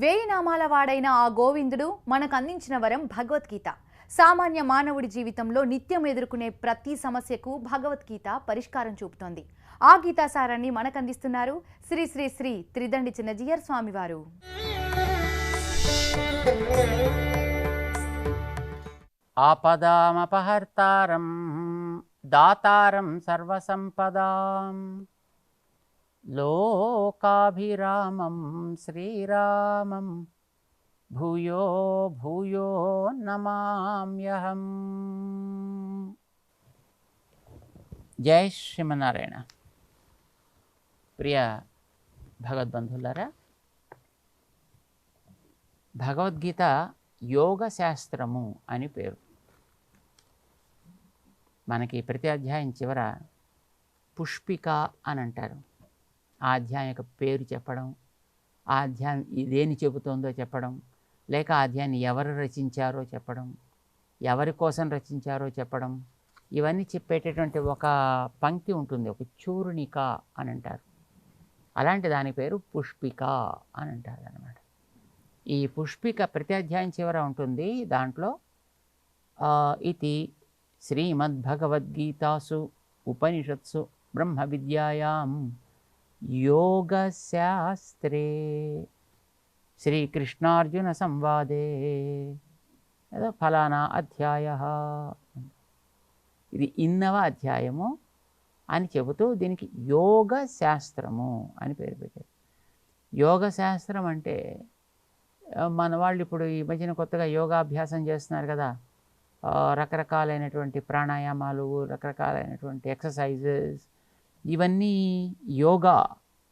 వేయి నామాల వాడైన ఆ గోవిందుడు మనకు అందించిన వరం భగవద్గీత. సామాన్య మానవుడి జీవితంలో నిత్యం ఎదుర్కొనే ప్రతి సమస్యకు భగవద్గీత పరిష్కారం చూపుతోంది. ఆ గీతాసారాన్ని మనకు అందిస్తున్నారు శ్రీ శ్రీ శ్రీ త్రిదండి చిన్నజీయర్ స్వామివారు. ఆపదామపహర్తారం దాతారం సర్వసంపదాం లోకాభిరామం శ్రీరామం భూయో భూయో నమామ్యహం. జై శ్రీమన్నారాయణ. ప్రియ భగవద్బంధులారా, భగవద్గీత యోగ శాస్త్రము అని పేరు. మనకి ప్రతి అధ్యాయం చివర పుష్పిక అని అంటారు. ఆ అధ్యాయం యొక్క పేరు చెప్పడం, ఆ అధ్యాయం ఇదేని చెబుతోందో చెప్పడం, లేక ఆ అధ్యాయాన్ని ఎవరు రచించారో చెప్పడం, ఎవరి కోసం రచించారో చెప్పడం, ఇవన్నీ చెప్పేటటువంటి ఒక పంక్తి ఉంటుంది, ఒక చూర్ణిక అని అంటారు. అలాంటి దాని పేరు పుష్పిక అని అంటారు అన్నమాట. ఈ పుష్పిక ప్రతి అధ్యాయం చివర ఉంటుంది. దాంట్లో ఇది శ్రీమద్భగవద్గీతాసు ఉపనిషత్సు బ్రహ్మ విద్యాయాం యోగశాస్త్రే శ్రీకృష్ణార్జున సంవాదే ఏదో ఫలానా అధ్యాయ, ఇది ఇన్నవ అధ్యాయము అని చెబుతూ దీనికి యోగ శాస్త్రము అని పేరు పెట్టారు. యోగ శాస్త్రం అంటే మన వాళ్ళు ఇప్పుడు ఈ మధ్యన కొత్తగా యోగాభ్యాసం చేస్తున్నారు కదా, రకరకాలైనటువంటి ప్రాణాయామాలు, రకరకాలైనటువంటి ఎక్సర్సైజెస్, ఇవన్నీ యోగా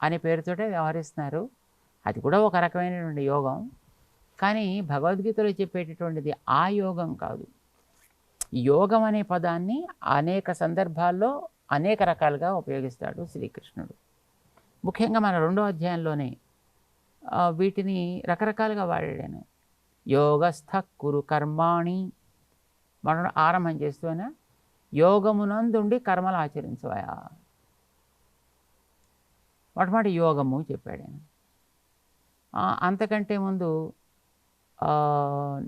అనే పేరుతోటే వ్యవహరిస్తున్నారు. అది కూడా ఒక రకమైనటువంటి యోగం. కానీ భగవద్గీతలో చెప్పేటటువంటిది ఆ యోగం కాదు. యోగం అనే పదాన్ని అనేక సందర్భాల్లో అనేక రకాలుగా ఉపయోగిస్తాడు శ్రీకృష్ణుడు. ముఖ్యంగా మన 2వ అధ్యాయంలోనే వీటిని రకరకాలుగా వాడాను. యోగస్థ కురు కర్మాణి, మనం ఆరంభం చేస్తూనే యోగమునందుండి కర్మలు ఆచరించవయా, మొట్టమొదటి యోగము చెప్పాడు ఆయన. అంతకంటే ముందు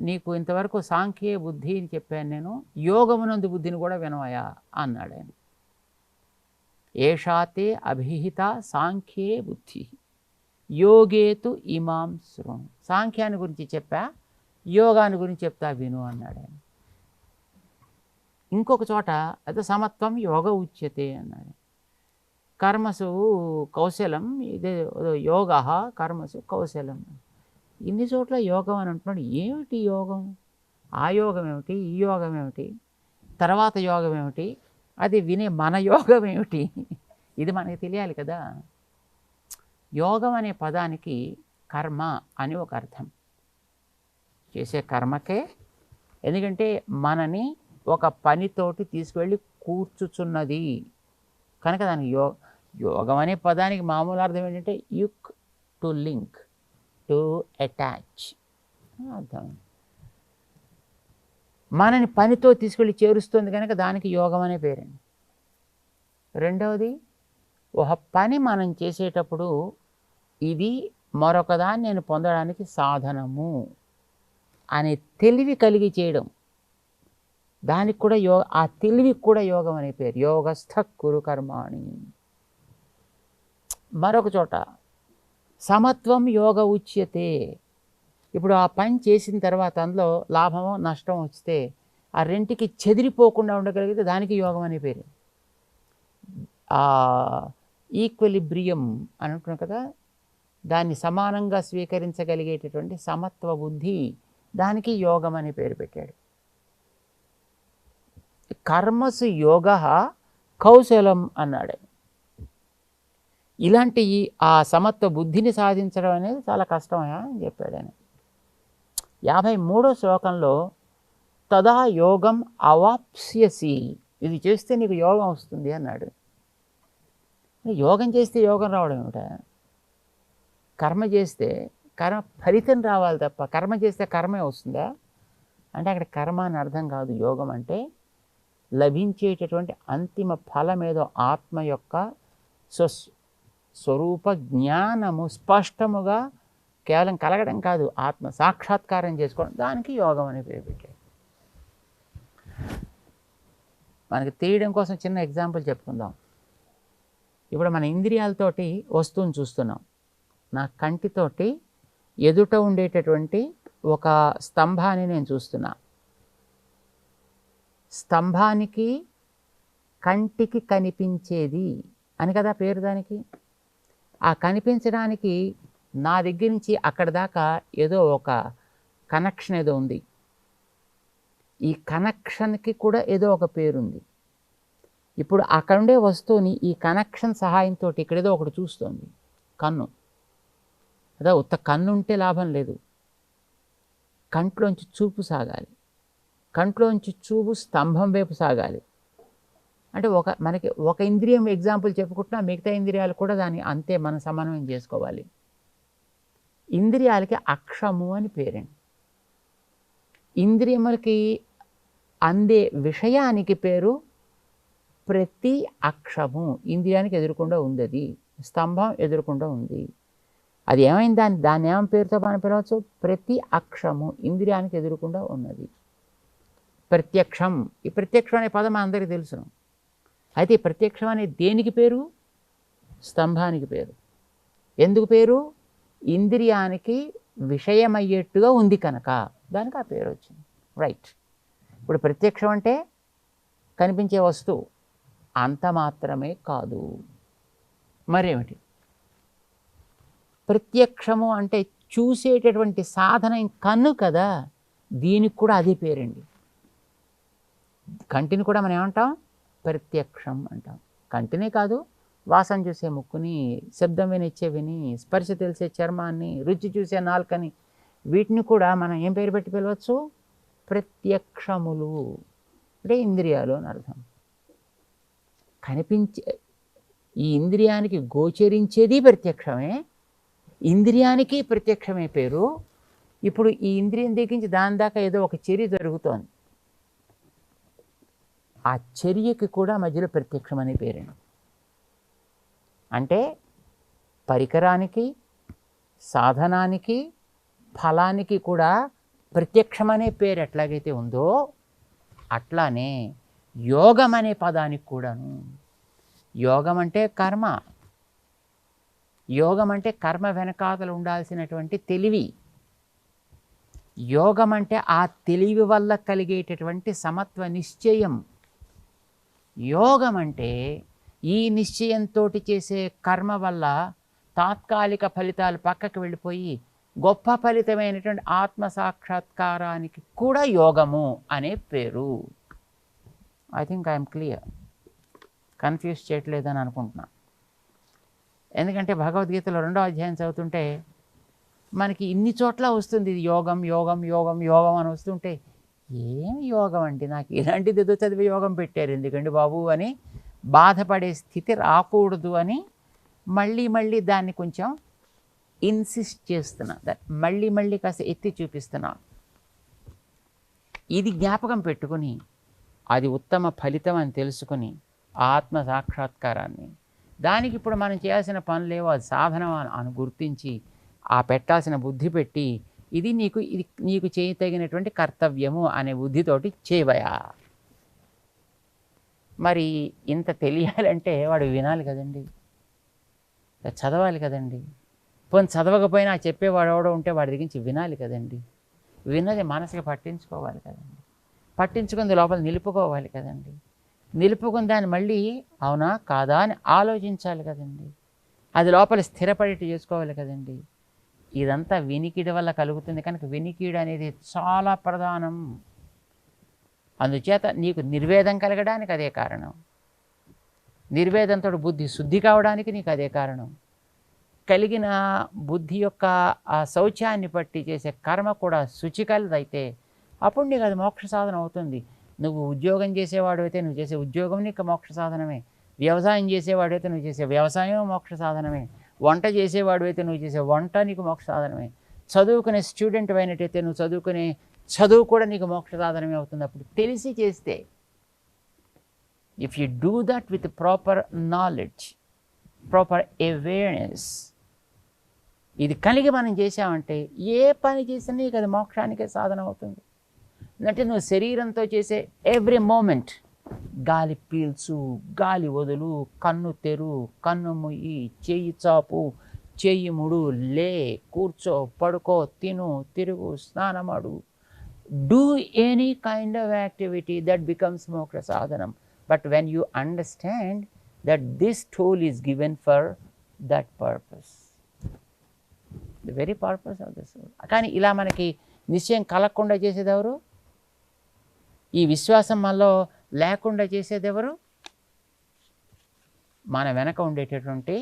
నీకు ఇంతవరకు సాంఖ్య బుద్ధి అని చెప్పాను నేను, యోగమునందు బుద్ధిని కూడా వినవయా అన్నాడు ఆయన. ఏషాతే అభిహిత సాంఖ్యే బుద్ధి యోగేతు ఇమాం శృణు. సాంఖ్యాన్ని గురించి చెప్పా, యోగాన్ని గురించి చెప్తా విను అన్నాడు ఆయన. ఇంకొక చోట అయితే సమత్వం యోగ ఉచ్యతే అన్నాడు. కర్మసు కౌశలం, ఇదే యోగ కర్మసు కౌశలం. ఇన్ని చోట్ల యోగం అని అంటున్నాడు. ఏమిటి యోగం? ఆ యోగం ఏమిటి, ఈ యోగం ఏమిటి, తర్వాత యోగం ఏమిటి, అది వినే మన యోగం ఏమిటి, ఇది మనకి తెలియాలి కదా. యోగం అనే పదానికి కర్మ అని ఒక అర్థం. చేసే కర్మకే, ఎందుకంటే మనని ఒక పనితోటి తీసుకువెళ్ళి కూర్చుచున్నది కనుక దానికి యోగం అనే పదానికి మామూలు అర్థం ఏంటంటే యుక్, టు లింక్, టు అటాచ్ అర్థం. మనని పనితో తీసుకెళ్ళి చేరుస్తుంది కనుక దానికి యోగం అనే పేరండి. రెండవది, ఒక పని మనం చేసేటప్పుడు ఇది మరొకదాన్ని నేను పొందడానికి సాధనము అనే తెలివి కలిగి చేయడం, దానికి కూడా ఆ తెలివికి కూడా యోగం అనే పేరు. యోగస్థ కురు కర్మాణి. మరొక చోట సమత్వం యోగ ఉచ్యతే. ఇప్పుడు ఆ పని చేసిన తర్వాత అందులో లాభమో నష్టం వస్తే ఆ రెంటికి చెదిరిపోకుండా ఉండగలిగితే దానికి యోగం అనే పేరు. ఈక్వలిబ్రియం అని అంటున్నాం కదా, దాన్ని సమానంగా స్వీకరించగలిగేటటువంటి సమత్వ బుద్ధి, దానికి యోగం అనే పేరు పెట్టాడు. కర్మసు యోగ కౌశలం అన్నాడు. ఇలాంటి ఆ సమత్వ బుద్ధిని సాధించడం అనేది చాలా కష్టమయా అని చెప్పాడు ఆయన. 53వ శ్లోకంలో తదా యోగం అవాప్స్యసి, ఇది చేస్తే నీకు యోగం వస్తుంది అన్నాడు. యోగం చేస్తే యోగం రావడం ఏమిటా? కర్మ చేస్తే కర్మ ఫలితం రావాలి తప్ప కర్మ చేస్తే కర్మే వస్తుందా అంటే అక్కడ కర్మ అని అర్థం కాదు. యోగం అంటే లభించేటటువంటి అంతిమ ఫలమేదో ఆత్మ యొక్క స్వరూప జ్ఞానము స్పష్టముగా కేవలం కలగడం కాదు, ఆత్మ సాక్షాత్కారం చేసుకోవడం, దానికి యోగం అనే పేరు పెట్టారు. మనకి తెలియడం కోసం చిన్న ఎగ్జాంపుల్ చెప్పుకుందాం. ఇప్పుడు మన ఇంద్రియాలతోటి వస్తువుని చూస్తున్నాం. నా కంటితోటి ఎదుట ఉండేటటువంటి ఒక స్తంభాన్ని నేను చూస్తున్నా. స్తంభానికి కంటికి కనిపించేది అని కదా పేరు దానికి. ఆ కనిపించడానికి నా దగ్గర నుంచి అక్కడ దాకా ఏదో ఒక కనెక్షన్ ఏదో ఉంది. ఈ కనెక్షన్కి కూడా ఏదో ఒక పేరుంది. ఇప్పుడు అక్కడ ఉండే వస్తువుని ఈ కనెక్షన్ సహాయంతో ఇక్కడ ఏదో ఒకటి చూస్తుంది. కన్ను అదా, ఉత్త కన్ను ఉంటే లాభం లేదు. కంట్లోంచి చూపు సాగాలి. కంట్లోంచి చూపు స్తంభం వైపు సాగాలి. అంటే మనకి ఒక ఇంద్రియం ఎగ్జాంపుల్ చెప్పుకుంటున్నా, మిగతా ఇంద్రియాలు కూడా దాన్ని అంతే మనం సమన్వయం చేసుకోవాలి. ఇంద్రియాలకి అక్షము అని పేరండి. ఇంద్రియములకి అందే విషయానికి పేరు ప్రతి అక్షము. ఇంద్రియానికి ఎదురుకుండా ఉంది, అది స్తంభం ఎదురుకుండా ఉంది. అది ఏమైంది, దాన్ని ఏమైనా పేరుతో మనం పిలవచ్చు, ప్రతి అక్షము ఇంద్రియానికి ఎదురుకుండా ఉన్నది. ప్రత్యక్షం, ఈ ప్రత్యక్షం అనే పదం అందరికీ తెలుసును. అయితే ఈ ప్రత్యక్షం అనే దేనికి పేరు? స్తంభానికి పేరు. ఎందుకు పేరు? ఇంద్రియానికి విషయమయ్యేట్టుగా ఉంది కనుక దానికి ఆ పేరు వచ్చింది. రైట్. ఇప్పుడు ప్రత్యక్షం అంటే కనిపించే వస్తువు, అంత మాత్రమే కాదు. మరేమిటి? ప్రత్యక్షము అంటే చూసేటటువంటి సాధన కన్ను కదా, దీనికి కూడా అదే పేరండి. కంటిని కూడా మనం ఏమంటాం? ప్రత్యక్షం అంటాం. కంటినే కాదు, వాసన చూసే ముక్కుని, శబ్దం వినే చెవిని, స్పర్శ తెలిసే చర్మాన్ని, రుచి చూసే నాలుకని, వీటిని కూడా మనం ఏం పేరు పెట్టి పిలవచ్చు? ప్రత్యక్షములు. అంటే ఇంద్రియాలు అని అర్థం. కనిపించే ఈ ఇంద్రియానికి గోచరించేది ప్రత్యక్షమే, ఇంద్రియానికి ప్రత్యక్షమే పేరు. ఇప్పుడు ఈ ఇంద్రియం దగ్గరించి దాని దాకా ఏదో ఒక చర్య జరుగుతోంది, ఆ చర్యకి కూడా మధ్యలో ప్రత్యక్షం అనే పేరండి. అంటే పరికరానికి, సాధనానికి, ఫలానికి కూడా ప్రత్యక్షం అనే పేరు ఎట్లాగైతే ఉందో అట్లానే యోగం అనే పదానికి కూడాను. యోగం అంటే కర్మ. యోగం అంటే కర్మ వెనకాతలు ఉండాల్సినటువంటి తెలివి. యోగం అంటే ఆ తెలివి వల్ల కలిగేటటువంటి సమత్వ నిశ్చయం. యోగం అంటే ఈ నిశ్చయంతో చేసే కర్మ వల్ల తాత్కాలిక ఫలితాలు పక్కకు వెళ్ళిపోయి గొప్ప ఫలితమైనటువంటి ఆత్మ సాక్షాత్కారానికి కూడా యోగము అనే పేరు. I think I'm clear. Confuse చేయట్లేదని అనుకుంటున్నా. ఎందుకంటే భగవద్గీతలో 2వ అధ్యాయం చదువుతుంటే మనకి ఇన్ని చోట్ల వస్తుంది ఇది యోగం యోగం యోగం యోగం అని వస్తుంటే, ఏం యోగం అండి, నాకు ఇలాంటిది ఏదో చదివి యోగం పెట్టారు ఎందుకండి బాబు అని బాధపడే స్థితి రాకూడదు అని మళ్ళీ మళ్ళీ దాన్ని కొంచెం ఇన్సిస్ట్ చేస్తున్నా, మళ్ళీ మళ్ళీ కాస్త ఎత్తి చూపిస్తున్నా. ఇది జ్ఞాపకం పెట్టుకుని అది ఉత్తమ ఫలితం అని తెలుసుకుని ఆత్మ సాక్షాత్కారాన్ని, దానికి ఇప్పుడు మనం చేయాల్సిన పనులేవో అది సాధన అని గుర్తించి ఆ పెట్టాల్సిన బుద్ధి పెట్టి ఇది నీకు చేయతగినటువంటి కర్తవ్యము అనే బుద్ధితోటి చేయవయా. మరి ఇంత తెలియాలంటే వాడు వినాలి కదండి, చదవాలి కదండి. పోనీ చదవకపోయినా చెప్పేవాడు ఎవడో ఉంటే వాడి దగ్గరించి వినాలి కదండి. విన్నది మనసుకి పట్టించుకోవాలి కదండి. పట్టించుకుంది లోపల నిలుపుకోవాలి కదండి. నిలుపుకుని దాన్ని మళ్ళీ అవునా కాదా అని ఆలోచించాలి కదండి. అది లోపల స్థిరపడేట్టు చేసుకోవాలి కదండి. ఇదంతా వినికిడి వల్ల కలుగుతుంది కనుక వినికిడి అనేది చాలా ప్రధానం. అందుచేత నీకు నిర్వేదం కలగడానికి అదే కారణం, నిర్వేదంతో బుద్ధి శుద్ధి కావడానికి నీకు అదే కారణం. కలిగిన బుద్ధి యొక్క ఆ శౌచాన్ని బట్టి చేసే కర్మ కూడా శుచికలదైతే అప్పుడు నీకు అది మోక్ష సాధన అవుతుంది. నువ్వు ఉద్యోగం చేసేవాడు అయితే నువ్వు చేసే ఉద్యోగం నీకు మోక్ష సాధనమే, వ్యవసాయం చేసేవాడు అయితే నువ్వు చేసే వ్యవసాయం మోక్ష సాధనమే, వంట చేసేవాడు అయితే నువ్వు చేసే వంట నీకు మోక్ష సాధనమే, చదువుకునే స్టూడెంట్ అయినట్టయితే నువ్వు చదువుకునే చదువు కూడా నీకు మోక్ష సాధనమే అవుతుంది. అప్పుడు తెలిసి చేస్తే, if you do that with proper knowledge, proper awareness, ఇది కలిగి మనం చేసామంటే ఏ పని చేసినా నీకు అది మోక్షానికే సాధన అవుతుంది. అంటే నువ్వు శరీరంతో చేసే ఎవ్రీ మూమెంట్, గాలి పీల్చు, గాలి వదులు, కన్ను తెరు, కన్ను ముయ్యి, చెయ్యి చాపు, చెయ్యి ముడు, లే, కూర్చో, పడుకో, తిను, తిరుగు, స్నానమాడు, do any kind of activity that becomes moksha సాధనం. But when you understand that this tool is given for that purpose, the very purpose of this. కానీ ఇలా మనకి నిశ్చయం కలగకుండా చేసేది ఎవరు? ఈ విశ్వాసం మనలో లేకుండా చేసేది ఎవరు? మన వెనక ఉండేటటువంటి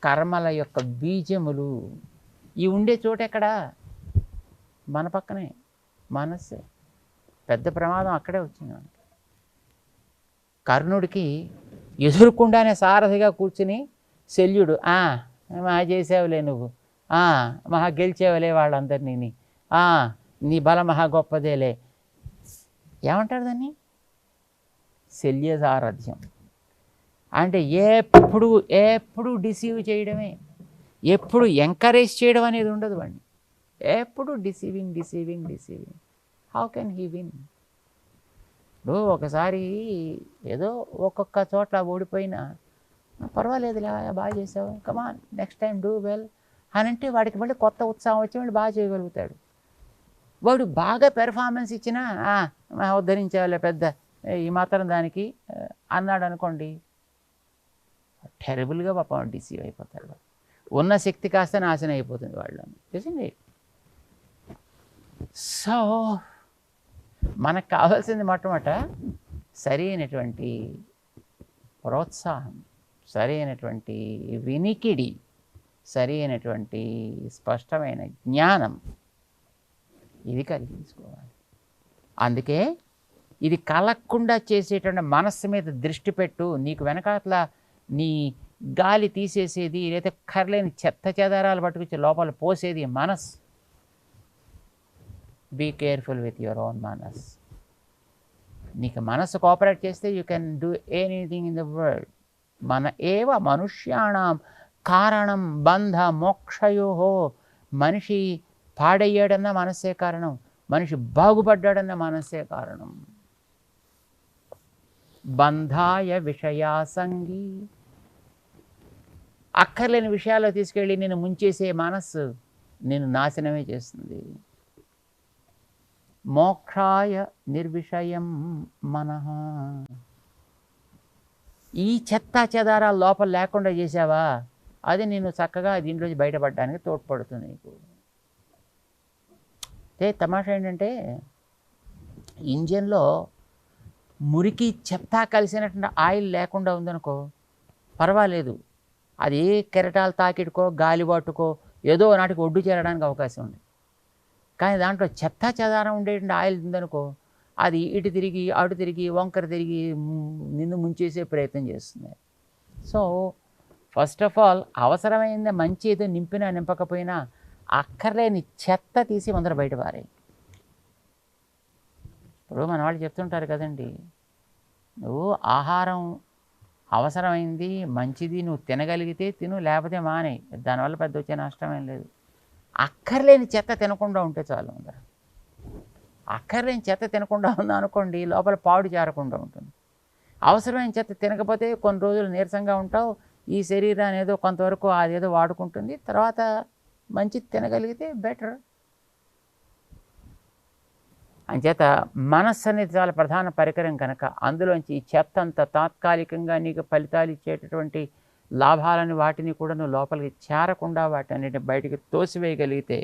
కర్మల యొక్క బీజములు. ఈ ఉండే చోటు ఎక్కడ? మన పక్కనే, మనస్సే. పెద్ద ప్రమాదం అక్కడే వచ్చింది. కర్ణుడికి ఎదురుకుండానే సారథిగా కూర్చుని శల్యుడు, మహా చేసావులే నువ్వు, మహా గెలిచేవలే వాళ్ళందరినీ, నీ బల మహా గొప్పదేలే. ఏమంటారు దాన్ని? శల్య సారథ్యం. అంటే ఎప్పుడు డిసీవ్ చేయడమే, ఎప్పుడు ఎంకరేజ్ చేయడం అనేది ఉండదు వాడిని. ఎప్పుడు deceiving. How can he win? ఇప్పుడు ఒకసారి ఏదో ఒక్కొక్క చోట్ల ఓడిపోయినా పర్వాలేదులే, బాగా చేసావు, కమాన్ నెక్స్ట్ టైం డూ వెల్ అని అంటే వాడికి మళ్ళీ కొత్త ఉత్సాహం వచ్చి మళ్ళీ బాగా చేయగలుగుతాడు. వాడు బాగా పెర్ఫార్మెన్స్ ఇచ్చినా ఉద్ధరించేవాళ్ళే పెద్ద ఈ మాత్రం దానికి అన్నాడు అనుకోండి, టెరబుల్గా పాపం డిసీవ్ అయిపోతాడు. ఉన్న శక్తి కాస్త నాశనం అయిపోతుంది వాళ్ళు. తెలిసింది. సో మనకు కావాల్సింది మొట్టమొదట సరి అయినటువంటి ప్రోత్సాహం, సరి అయినటువంటి వినికిడి, సరి అయినటువంటి స్పష్టమైన జ్ఞానం, ఇది కలిగించుకోవాలి. అందుకే ఇది కలగకుండా చేసేటువంటి మనస్సు మీద దృష్టి పెట్టు. నీకు వెనకాతల నీ గాలి తీసేసేది, లేదా కర్లేని చెత్త చెదారాలు పట్టుకొచ్చి లోపల పోసేది మనస్. Be careful with your own మనస్. నీకు మనస్సు కోఆపరేట్ చేస్తే you can do anything in the world. మన ఏవ మనుష్యాణం కారణం బంధ మోక్షయో. మనిషి పాడయ్యాడన్న మనస్సే కారణం, మనిషి బాగుపడ్డాడన్న మనస్సే కారణం. బంధాయ విషయాసంగి. అక్కర్లేని విషయాల్లో తీసుకెళ్ళి నేను ముంచేసే మనస్సు నేను నాశనమే చేస్తుంది. మోక్షాయ నిర్విషయం మనః. ఈ చెత్తా చెదారాల లోపల లేకుండా చేసావా, అది నేను చక్కగా దీంట్లోంచి బయటపడడానికి తోడ్పడుతుంది నీకు. తమాషా ఏంటంటే ఇంజన్లో మురికి చెత్త కలిసినటువంటి ఆయిల్ లేకుండా ఉందనుకో పర్వాలేదు, అది కెరటాలు తాకిడుకో గాలిబాటుకో ఏదో నాటికి ఒడ్డు చేరడానికి అవకాశం ఉంది. కానీ దాంట్లో చెత్త చెదారం ఉండేటువంటి ఆయిల్ ఉందనుకో అది ఇటు తిరిగి అటు తిరిగి వంకర తిరిగి నిన్ను ముంచేసే ప్రయత్నం చేస్తుంది. సో ఫస్ట్ ఆఫ్ ఆల్ అవసరమైంది మంచి ఏదో నింపినా నింపకపోయినా అక్కర్లేని చెత్త తీసి ముందర బయట పారే. ఇప్పుడు మన వాళ్ళు చెప్తుంటారు కదండి, నువ్వు ఆహారం అవసరమైంది మంచిది నువ్వు తినగలిగితే తిను, లేకపోతే మానే, దానివల్ల పెద్ద వచ్చే నష్టమేం లేదు. అక్కర్లేని చెత్త తినకుండా ఉంటే చాలు. ముందర అక్కర్లేని చెత్త తినకుండా ఉందా అనుకోండి, లోపల పాడు చేరకుండా ఉంటుంది. అవసరమైన చెత్త తినకపోతే కొన్ని రోజులు నీరసంగా ఉంటావు, ఈ శరీరాన్ని ఏదో కొంతవరకు అదేదో వాడుకుంటుంది, తర్వాత మంచి తినగలిగితే బెటర్. అంచేత మనస్సు అనేది చాలా ప్రధాన పరికరం కనుక అందులోంచి ఈ చెత్త అంతా తాత్కాలికంగా నీకు ఫలితాలు ఇచ్చేటటువంటి లాభాలని వాటిని కూడా నువ్వు లోపలికి చేరకుండా వాటన్నిటిని బయటికి తోసివేయగలిగితే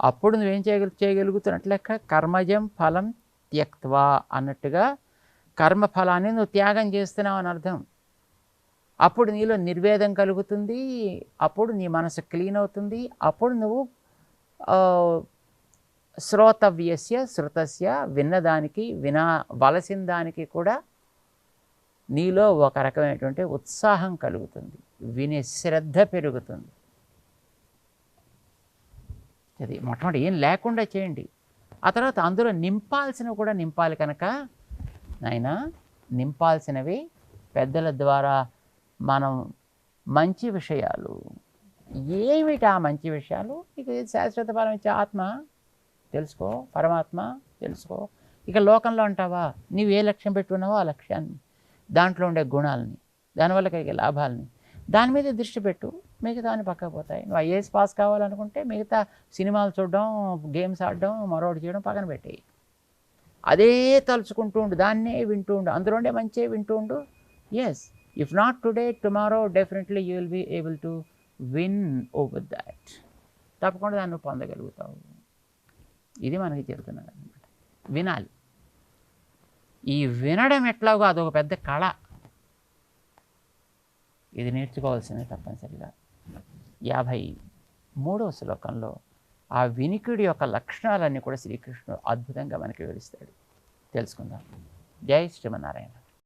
అప్పుడు నువ్వేం చేయగలుగుతున్నట్లు లెక్క. కర్మజం ఫలం త్యక్త్వా అన్నట్టుగా కర్మఫలాన్ని నువ్వు త్యాగం చేస్తున్నావు అని అర్థం. అప్పుడు నీలో నిర్వేదం కలుగుతుంది, అప్పుడు నీ మనసు క్లీన్ అవుతుంది, అప్పుడు నువ్వు శ్రోతవ్యస్య శృతస్య విన్నదానికి వినవలసిన దానికి కూడా నీలో ఒక రకమైనటువంటి ఉత్సాహం కలుగుతుంది, వినే శ్రద్ధ పెరుగుతుంది. అది మొట్టమొదటి ఏం లేకుండా చేయండి. ఆ తర్వాత అందులో నింపాల్సినవి కూడా నింపాలి కనుక నాయనా నింపాల్సినవి పెద్దల ద్వారా మనం మంచి విషయాలు, ఏమిటి ఆ మంచి విషయాలు? ఇక శాశ్వత ఫలం ఇచ్చే ఆత్మ తెలుసుకో, పరమాత్మ తెలుసుకో. ఇక లోకంలో అంటావా, నీవు ఏ లక్ష్యం పెట్టుకున్నావో ఆ లక్ష్యాన్ని, దాంట్లో ఉండే గుణాలని, దానివల్ల కలిగే లాభాలని, దాని మీద దృష్టి పెట్టు. మిగతాని పక్కకు పోతాయి. నువ్వు ఐఏఎస్ పాస్ కావాలనుకుంటే మిగతా సినిమాలు చూడడం, గేమ్స్ ఆడడం, మరొకటి చేయడం పక్కన పెట్టేయి. అదే తలుచుకుంటూ ఉండు, దాన్నే వింటూ ఉండు, అందులో ఉండే మంచి వింటూ ఉండు. Yes, if not today, tomorrow definitely you will be able to win over that. తప్పకుండా దాన్ని నువ్వు పొందగలుగుతావు. ఇది మనకి చెబుతున్నది అనమాట. వినాలి. ఈ వినడం ఎట్లాగో అదొక పెద్ద కళ. ఇది నేర్చుకోవాల్సింది తప్పనిసరిగా. 53వ శ్లోకంలో ఆ వినికిడి యొక్క లక్షణాలన్నీ కూడా శ్రీకృష్ణుడు అద్భుతంగా మనకి వివరిస్తాడు. తెలుసుకుందాం. జై శ్రీమన్నారాయణ.